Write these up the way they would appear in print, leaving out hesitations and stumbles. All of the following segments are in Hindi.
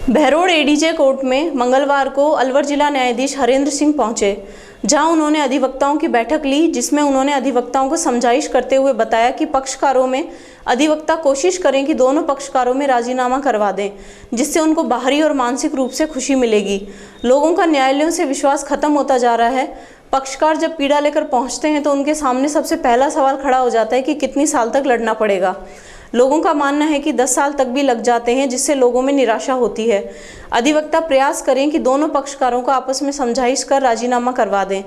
बहरोड एडीजे कोर्ट में मंगलवार को अलवर जिला न्यायाधीश हरेंद्र सिंह पहुंचे, जहां उन्होंने अधिवक्ताओं की बैठक ली, जिसमें उन्होंने अधिवक्ताओं को समझाइश करते हुए बताया कि पक्षकारों में अधिवक्ता कोशिश करें कि दोनों पक्षकारों में राजीनामा करवा दें, जिससे उनको बाहरी और मानसिक रूप से खुशी मिलेगी। लोगों का न्यायालयों से विश्वास खत्म होता जा रहा है। पक्षकार जब पीड़ा लेकर पहुंचते हैं तो उनके सामने सबसे पहला सवाल खड़ा हो जाता है कि कितनी साल तक लड़ना पड़ेगा। लोगों का मानना है कि 10 साल तक भी लग जाते हैं, जिससे लोगों में निराशा होती है। अधिवक्ता प्रयास करें कि दोनों पक्षकारों को आपस में समझाइश कर राजीनामा करवा दें,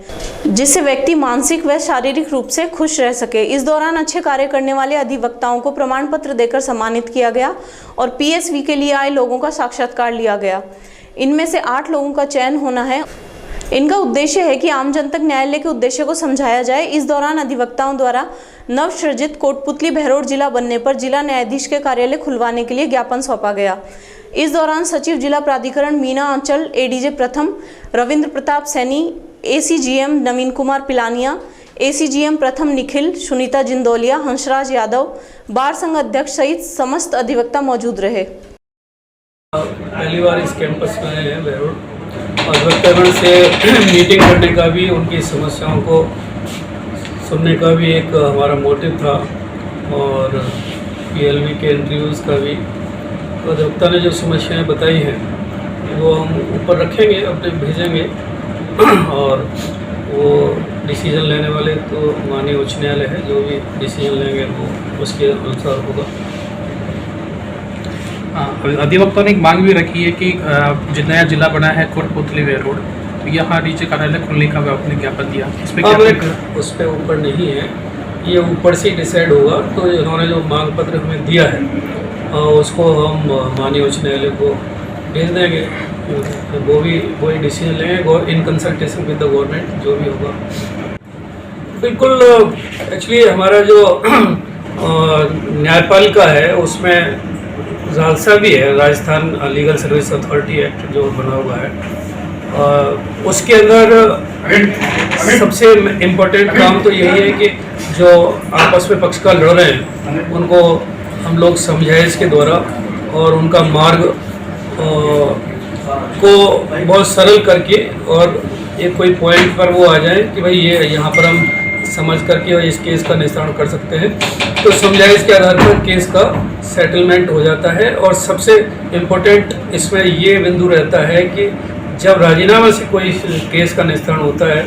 जिससे व्यक्ति मानसिक व शारीरिक रूप से खुश रह सके। इस दौरान अच्छे कार्य करने वाले अधिवक्ताओं को प्रमाण पत्र देकर सम्मानित किया गया और PSV के लिए आए लोगों का साक्षात्कार लिया गया। इनमें से 8 लोगों का चयन होना है। इनका उद्देश्य है कि आम जन तक न्यायालय के उद्देश्य को समझाया जाए। इस दौरान अधिवक्ताओं द्वारा नवसृजित कोटपुतली बहरोड जिला बनने पर जिला न्यायाधीश के कार्यालय खुलवाने के लिए ज्ञापन सौंपा गया। इस दौरान सचिव जिला प्राधिकरण मीना आंचल, ADJ प्रथम रविंद्र प्रताप सैनी, ACGM नवीन कुमार पिलानिया, ACGM प्रथम निखिल, सुनीता जिंदौलिया, हंसराज यादव, बार संघ अध्यक्ष सहित समस्त अधिवक्ता मौजूद रहे। पहली बार इस कैंपस में आए हैं बहरोड, अधिवक्तागण से मीटिंग करने का भी, उनकी समस्याओं को सुनने का भी एक हमारा मोटिव था और PLV के इंटरव्यूज़ का भी। तो अधिवक्ता ने जो समस्याएं बताई हैं वो हम ऊपर रखेंगे, अपने भेजेंगे और वो डिसीजन लेने वाले तो माननीय उच्च न्यायालय है, जो भी डिसीजन लेंगे वो उसके अनुसार होगा। अधिवक्ता ने एक मांग भी रखी है कि जो नया जिला बना है कोटपुतली बहरोड, तो यहाँ डीजे कार्यालय खुलने का आपने ज्ञापन दिया, इस पर क्या? उस पर ऊपर नहीं है, ये ऊपर से डिसाइड होगा। तो इन्होंने जो मांग पत्र हमें दिया है उसको हम माननीय उच्च न्यायालय को भेज देंगे, वही डिसीजन लेंगे और in consultation with the government जो भी होगा। बिल्कुल, एक्चुअली हमारा जो न्यायपालिका है उसमें जालसा भी है, Rajasthan legal service authority act जो बना हुआ है। उसके अंदर सबसे इम्पोर्टेंट काम तो यही है कि जो आपस में पक्षकार लड़ रहे हैं उनको हम लोग समझाइश के द्वारा और उनका मार्ग को बहुत सरल करके और एक कोई पॉइंट पर वो आ जाए कि भाई ये यहाँ पर हम समझ करके और इस केस का निस्तारण कर सकते हैं। तो समझाइश के आधार पर केस का सेटलमेंट हो जाता है। और सबसे इम्पोर्टेंट इसमें ये बिंदु रहता है कि जब राजीनामा से कोई केस का निस्तारण होता है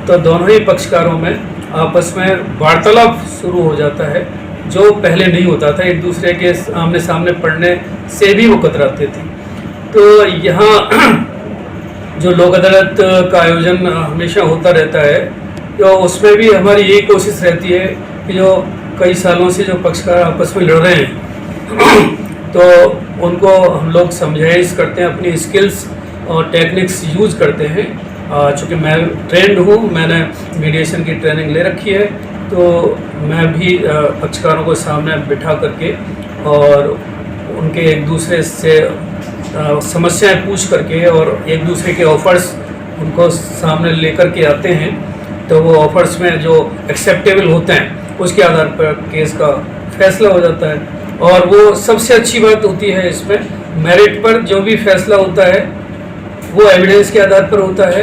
तो दोनों ही पक्षकारों में आपस में वार्तालाप शुरू हो जाता है, जो पहले नहीं होता था। एक दूसरे के आमने सामने पढ़ने से भी वो कतराते थे। तो यहाँ जो लोक अदालत का आयोजन हमेशा होता रहता है, तो उसमें भी हमारी यही कोशिश रहती है कि जो कई सालों से जो पक्षकार आपस में लड़ रहे हैं तो उनको हम लोग समझाइश करते हैं, अपनी स्किल्स और टेक्निक्स यूज़ करते हैं। चूँकि मैं ट्रेंड हूँ, मैंने मीडिएशन की ट्रेनिंग ले रखी है, तो मैं भी पक्षकारों को सामने बिठा करके और उनके एक दूसरे से समस्याएं पूछ करके और एक दूसरे के ऑफर्स उनको सामने लेकर के आते हैं। तो वो ऑफर्स में जो एक्सेप्टेबल होते हैं उसके आधार पर केस का फैसला हो जाता है। और वो सबसे अच्छी बात होती है इसमें, मेरिट पर जो भी फैसला होता है वो एविडेंस के आधार पर होता है।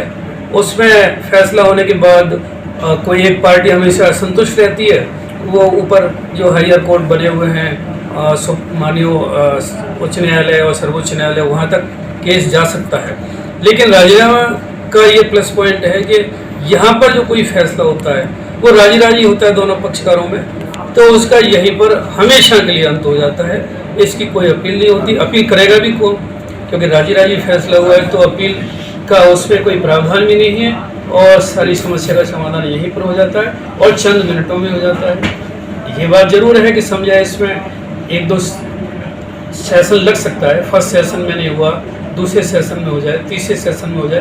उसमें फैसला होने के बाद कोई एक पार्टी हमेशा असंतुष्ट रहती है, वो ऊपर जो हायर कोर्ट बने हुए हैं, माननीय उच्च न्यायालय और सर्वोच्च न्यायालय, वहाँ तक केस जा सकता है। लेकिन राजीनामा का ये प्लस पॉइंट है कि यहाँ पर जो कोई फैसला होता है वो राजी राजी होता है दोनों पक्षकारों में, तो उसका यहीं पर हमेशा के लिए अंत हो जाता है। इसकी कोई अपील नहीं होती, अपील करेगा भी कौन, क्योंकि राजी राजी फैसला हुआ है तो अपील का उसमें कोई प्रावधान भी नहीं है और सारी समस्या का समाधान यहीं पर हो जाता है और चंद मिनटों में हो जाता है। ये बात जरूर है कि समझा इसमें 1-2 सेशन लग सकता है, फर्स्ट सेशन में नहीं हुआ, दूसरे सेशन में हो जाए, तीसरे सेशन में हो जाए।